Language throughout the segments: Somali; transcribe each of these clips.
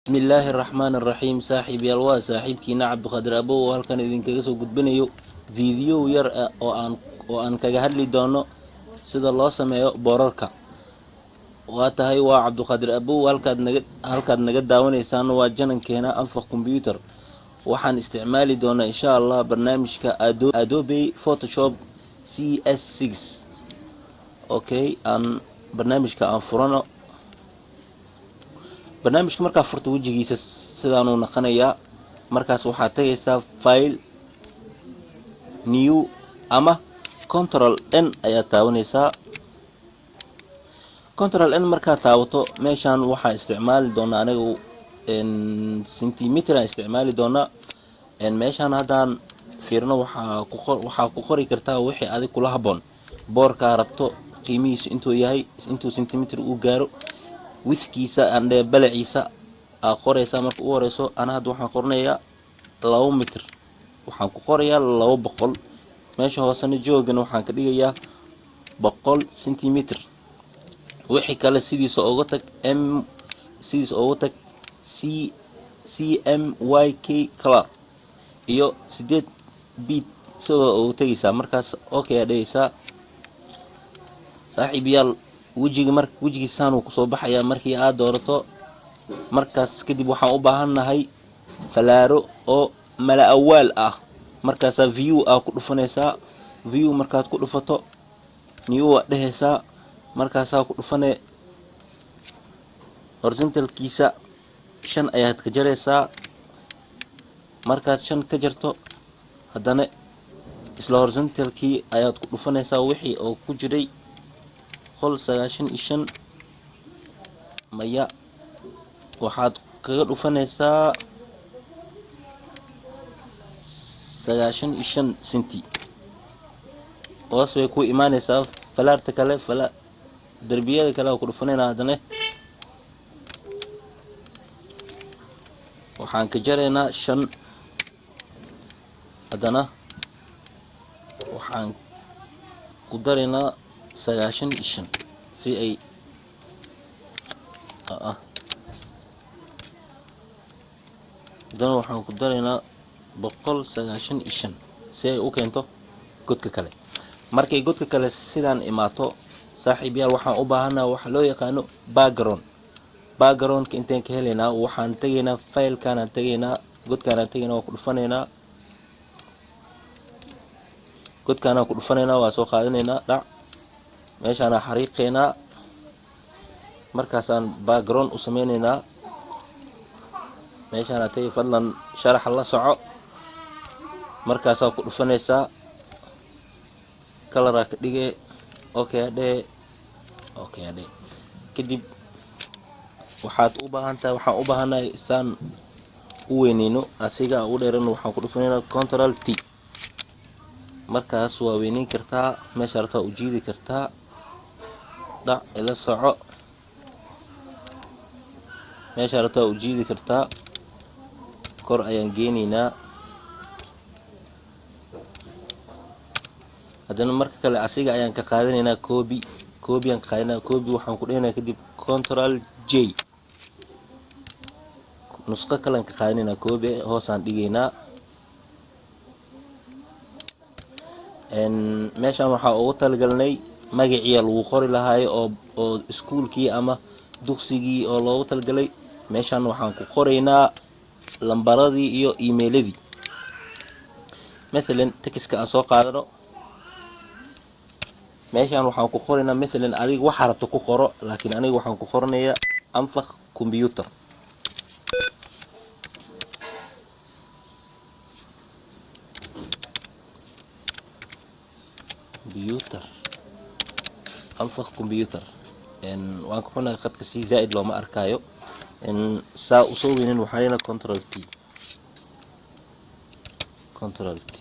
بسم الله الرحمن الرحيم. صاحب يلوا صاحبكينا عبد القادر ابو halkan idinkaga soo gudbinayo video yar oo aan kaga hadli doono sida loo sameeyo boorarka. waa tahay waa Cabdi Qaadir Abo halkaad naga daawanaysaan waa janankeena Anfaq Computer. waxaan isticmaali doonaa insha Allah barnaamijka Adobe Photoshop CS6. okay aan barnaamijka aan furano. barnaamijka markaa furto wajigiisa sidaanu naqanayaa. markaas waxaad tagaysaa file new ama control n ayaa taabanaysaa. control n markaa taabato meeshaan waxaa isticmaali doonaa anigu centimeter aan isticmaali doonaa. meeshaan haddaan fiirno waxaa ku qori kartaa wixii adig kula haboon. boorkaa rabto qiimihiisu intuu centimeter uu gaaro, widthkiisa ande balaciisa aa qoraysa. marka u horeyso ana hadda waxaan qornayaa 2 mitir, waxaan ku qorayaa 200. meesha hoosena joogana waxaan ka dhigayaa 100 centimeter. wixii kale sidiisa uga tag CMYK color iyo 8 bit sidoo ugu tagaysaa. markaas okay aad dhigaysaa. saaxiibayaal wajigiisaan uu kusoo baxayaa markii aad doorato. markaas kadib waxaan u baahanahay falaaro oo mala awaal ah. markaas view aa ku dhufanaysaa. view markaad ku dhufato new waa dhehaysaa. markaas ku dhufanay horizontalkiisa 5 ayaad ka jaraysaa. markaad 5 ka jarto haddana isla horizontalkii ayaad ku dhufanaysaa wixii oo ku jiray 95 maya. waxaad kaga dhufanaysaa 95 centi. hoos way ku imaanaysaa. falaarta kale darbiyada kale ku dhufanayna haddana waxaan ka jaraynaa 5. haddana waxaan ku daraynaa 95 si ay haddana waxaan ku daraynaa 195 si ay u keento godka kale. markay godka kale sidaan imaato saaxiibayaal waxaan u baahanaa waxa loo yaqaano backgroundka intaan ka helaynaa. waxaan tagaynaa filekaan tagaynaa godkaan tagaynaa waa ku dhufanaynaa. godkaan ku dhufanaynaa waa soo qaadanaynaa dhac meeshaan xariiqeynaa. markaasaan background u sameynaynaa. meeshaan tay fadlan sharax la soco. markaas ku dhufanaysaa color ka dhigay okay kadib waxaan u baahanahay isaan u weyneyno asiga u dheeran. waxaan ku dhufanaynaa control T. markaas waa weyneyn kartaa. meesha rabtaa u jiidi kartaa. dhac ila soco. meesha rabtaa u jiidi kartaa. kor ayaan geenaynaa. haddana marka kale asiga ayaan ka qaadanaynaa copy aan ka qaadanaynaa. copy waxaan ku dhehnayaa kadib control J. nusqo kale aan ka qaadanaynaa. copy hoosaan dhigaynaa. meeshaan waxaa ugu talagalnay magacii lagu qori lahaay oo iskuulkii ama dugsigii oo loogu talagalay. meeshaan waxaan ku qoraynaa lambaradii iyo emailadii. مثلا text aan soo qaadano. meeshaan waxaan ku qoraynaa مثلا adiga waxa rabto ku qoro, laakiin aniga waxaan ku qoranayaa Anfaq Computer. Anfaq Computer. waan ku xunaa khadka si zaid looma arkaayo. saa u soo weynin waxaan leeyahay control T.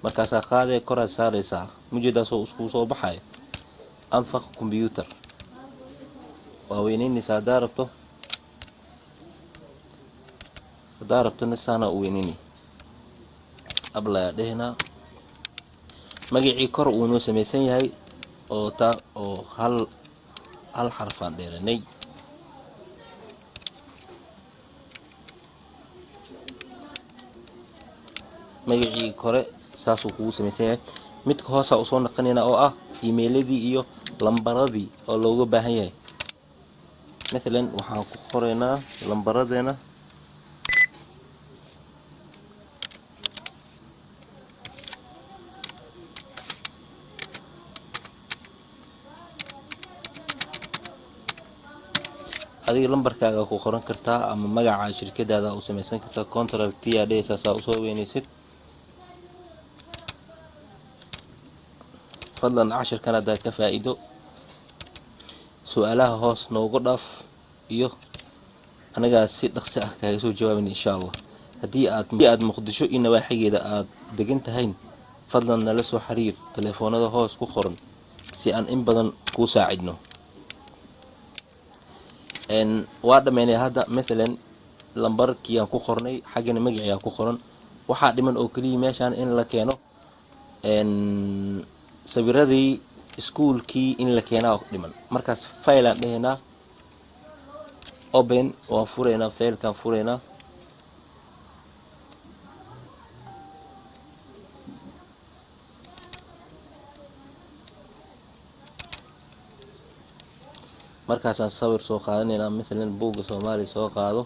markaas qaadee kor saaraysaa. mujeedaas oo isku soo baxay Anfaq Computer. waa weyneynaysaa hadaa rabto nisaana u weyneyni. abla dhehna magacii kor uu noo samaysan yahay oo hal xarfaan dheeranay. magacii kore saasuu kugu samaysan yahay. midka hoosa usoo naqanayna oo ah emailadii iyo lambaradii oo looga baahan yahay. مثلا waxaan ku qoraynaa lambaradeena adiga lambarkaaga ku qoran kartaa ama magaca shirkadaada u samaysan kartaa. control t aad dhehaysaa u soo weynaysid. fadlan cashirkan haddaad ka faa'iido su'aalaha hoos noogu dhaaf iyo anagaa si dhaqsi ah kaaga soo jawaabin insha Allah. haddii aad muqdisho iyo nawaaxigeeda aad degan tahay fadlan nala soo xiriir telefoonada hoos ku qoran si aan in badan kuu saacidno. waa dhameynay hadda مثلا lambarkii aan ku qornay xagana magacii aan ku qoran. waxaa dhiman oo kaliya meeshaan in la keeno sawiradii iskuulkii in la keenaa dhiman. markaas file aan dhahaynaa open, waan furaynaa filekan furaynaa. markaasaan sawir soo qaadanaynaa. مثلا buugga Soomaali soo qaado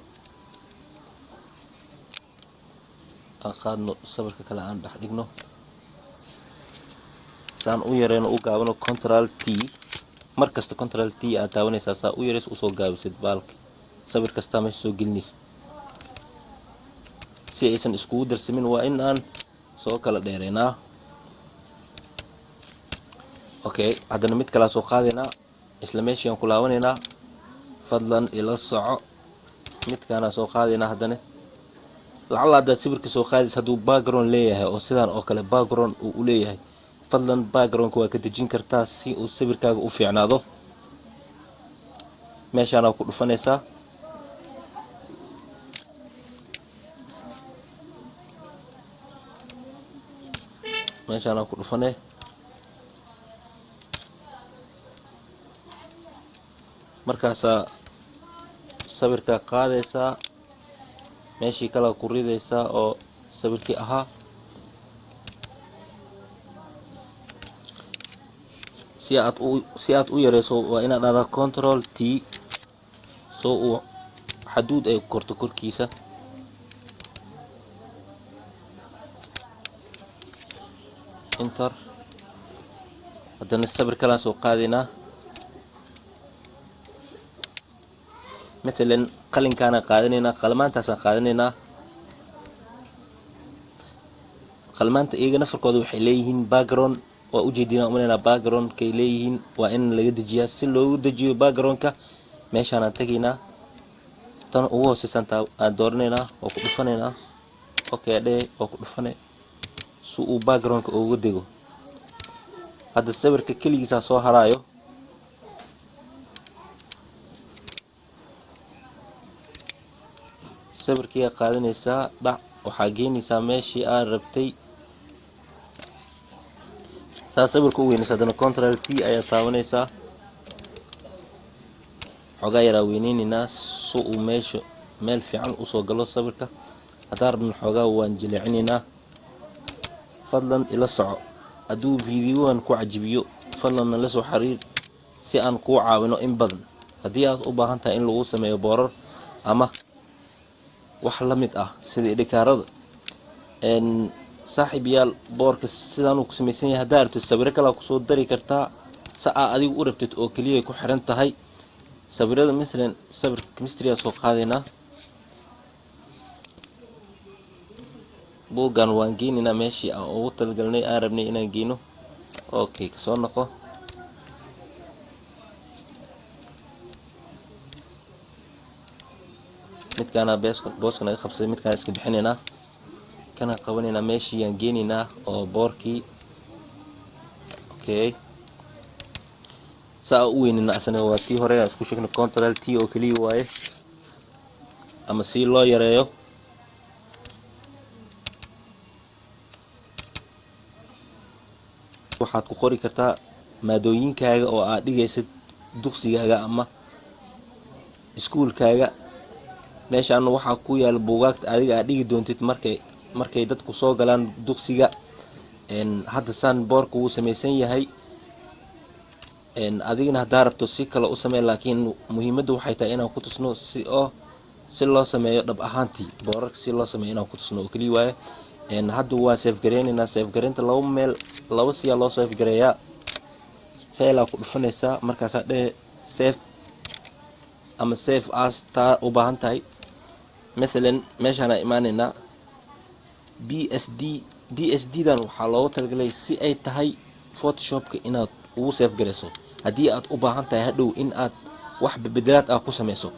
aan qaadno sawirka kale aan dhex dhigno saan u yareyno u gaabano control t. markasta control t aad taabanaysaa saa u yareys usoo gaabisid baalka sawir kasta meesha soo gelinaysid si aysan iskugu darsamin. waa in aan soo kala dheereynaa. okay haddana mid kala soo qaadaynaa isla meeshii aan ku laabanaynaa. fadlan ila soco midkaana soo qaadaynaa. haddana lacala haddaad sawirka soo qaadaysa hadduu background leeyahay oo sidaan oo kale background uu u leeyahay fadlan backgroundka waa ka dejin kartaa si uu sawirkaaga u fiicnaado. meeshaana ku dhufanaysaa. meeshaana ku dhufanay. markaasaa sawirka qaadaysaa meeshii kale ku ridaysaa oo sawirkii ahaa. si aad u yareyso waa inaad dhahdaa control t soo uu xaduud ay korto korkiisa. enter. haddana sawir kalaan soo qaadaynaa. مثلا qalinkaana qaadanaynaa qalmaantaasaan qaadanaynaa. qalmaanta iyaga nafarkooda waxay leeyihiin background. waa ujeedinaa umaleynaa backgroundkay leeyihiin waa in laga dejiyaa. si loogu dejiyo backgroundka meeshaanaan tegaynaa. tan ugu hooseysan aan dooranaynaa oo ku dhufanaynaa. okay dheh oo ku dhufanay si uu backgroundka ugu dego. hadda sawirka keligiisaa soo haraayo. sawirkii aad qaadanaysaa dhac waxaa geynaysaa meeshii aad rabtay. saa sawirka u weynaysa haddana control t ayaa taabanaysaa. xogaa yaraa weyneynaynaa si uu meel fiican usoo galo sawirka. haddaan rabno xoogaa waan jileecinaynaa. fadlan ila soco. hadduu fiidiyowan ku cajibiyo fadlan nala soo xiriir si aan kuu caawino in badan. haddii aad u baahan tahay in lagu sameeyo boorar ama wax la mid ah sida idhikaarada saaxiib yaal boorka sidaanuu ku samaysan yahay. haddaa rabtid sawiro kalaa kusoo dari kartaa si aa adigu u rabtid oo keliya ku xiran tahay sawirada. مثلا sawir chemistry soo qaadaynaa. buuggan waan geynaynaa meeshii aan ugu talagalnay aan rabnay inaan geyno. okay kasoo noqo. midkaana booska naga qabsaday midkaan iska bixinaynaa. kana qabanaynaa meeshii aan geynaynaa oo boorkii. okay saa u weynina asana waa tii hore aan isku sheegnay control t oo kaliya waaye. ama si loo yareeyo waxaad ku qori kartaa maadooyinkaaga oo aad dhigaysid dugsigaaga ama iskuulkaaga. meeshaan waxaa ku yaal buugaagta adiga aad dhigi doontid markay dadku soo galaan dugsiga. hadda saan boorka wuu samaysan yahay, adigana haddaa rabto si kale u samee, laakiin muhiimaddu waxay tahay inaan ku tusno si loo sameeyo dhab ahaantii boorarka si loo sameeyo inaan ku tusno oo keliya waaye. hadda waa safegareynaynaa. safegareynta laba siyaa loo safegareeyaa. failaa ku dhufanaysaa, markaasaa dhehe save ama save as taa u baahan tahay. mathalan meeshaana imaanaynaa bsd dan waxaa loogu talagalay si ay tahay photoshopka inaad ugu safegareyso haddii aad u baahan tahay hadhow in aad wax bedelaad ah ku sameyso.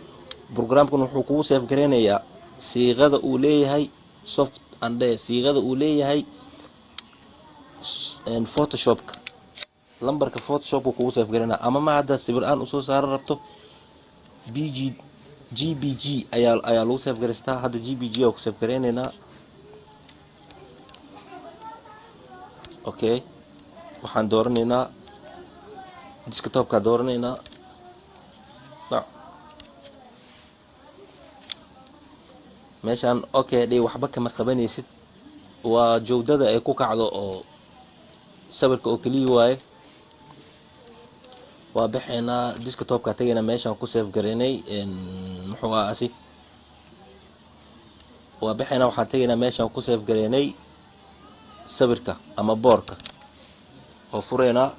programkan wuxuu kugu safegareynayaa siiqada uu leeyahay siiqada uu leeyahay photoshopka. lambarka photoshopka kugu safegareynaa, ama ma hadda sawir aan usoo saaran rabto gbg ayaa lagu safegareystaa. hadda gbg oo ku safegareynaynaa. okay, waxaan dooranaynaa desktopka dooranaynaa. meeshaan okay dhii waxba kama qabanaysid, waa jawdada ay ku kacdo oo sawirka oo keliya waaye. waa baxaynaa desktopka tagaynaa meeshaan ku safegareynay muxuu ahaasi. waa baxaynaa waxaan tagaynaa meeshaan ku safegareynay sawirka ama boorka oo fureynaa.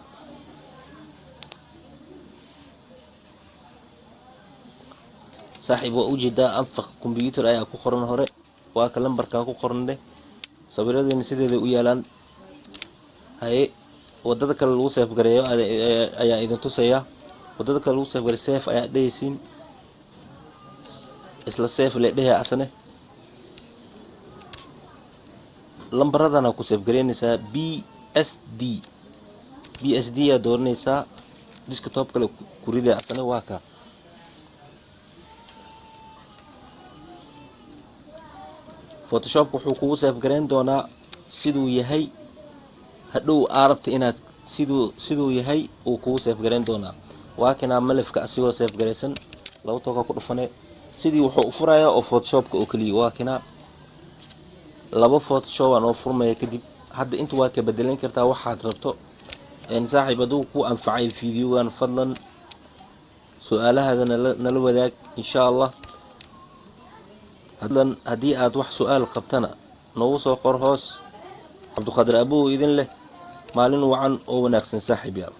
saaxiib waa ujeedaa anfaq computer ayaa ku qoran hore, waa ka lambarkaa ku qorane. sawiradani sideeda u yaalaan. haye wadada kale lagu safegareeyo ayaa idin tusaya. wadada kale lagu safegareeyo safe ayaa dhehaysiin, isla safe le dhehe asane. lambaradana ku safegareynaysaa bsd yaa dooranaysaa. desktop kale ku rida asane. waa ka photoshop wuxuu kugu safegareyn doonaa siduu yahay. hadhow aarabta inaad siduu yahay uu kugu safegareyn doonaa. waa kanaa malafka asigoo safegareysan, laba tooka ku dhufane. sidii wuxuu u furayaa oo photoshopka oo keliya. waa kanaa laba photoshop aan oo furmaya kadib. hadda inta waa ka bedelan kartaa waxaad rabto. saaxiib hadduu ku anfacay videogan fadlan su-aalahaada nala wadaag insha allah. haddii aad wax su-aal qabtana noogu soo qor hoos. cabduqaadir abow idin leh maalin wacan oo wanaagsan saaxiib yaal.